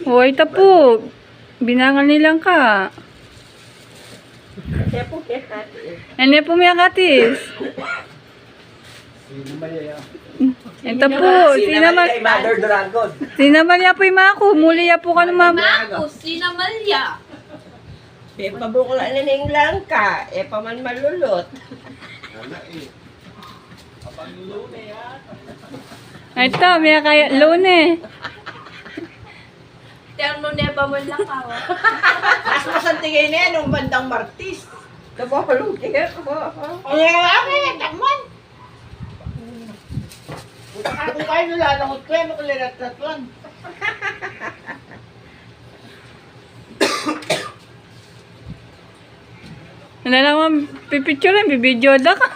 Huwag tapo. Binangal nilang ka. Kaya po kaya natin. Ano po may katis? Ito po. Mother Dragon. Sinamalya po yung mga ko. Muli ya po ka naman. Ako, sinamalya. Pabukla na ng langka. Paman malulot. Ito, may kaya lune. Terno neba mo lang ako. Mas masantigay na yan nung bandang Martis. Nabahalong kaya ko. Ay, ay, tamon. Kung kayo nilalangot ko yan, makulirat-rat-lan. Ano naman, pipicture bibidyo da ka.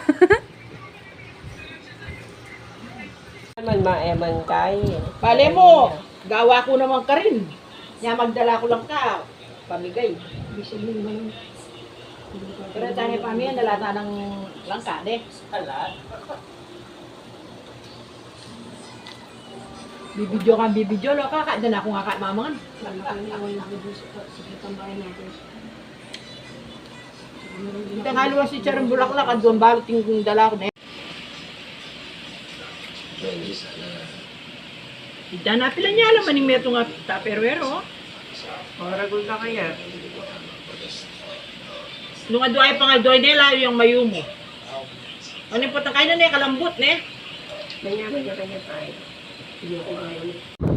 Naman maeman kayo. Bale mo, gawa ko naman ka rin. Kaya magdala ko lang ka, pamigay. Pero tayo pamigay, nalata ng langka, de. Bibidyo lo ka, kada na ako nga ka, mamangan. Ito nga luwas si Charang Bulaklak, at doon balot yung dala ko na. Diyan na pila niya alam, maning meto nga taperwero. Maragol ka kaya. Nung aduay pa nga aduay nila, yung mayumo. Ano yung putang kain na kalambot, ne? Nanyaman ka kanya tayo. Hindi ko kaya.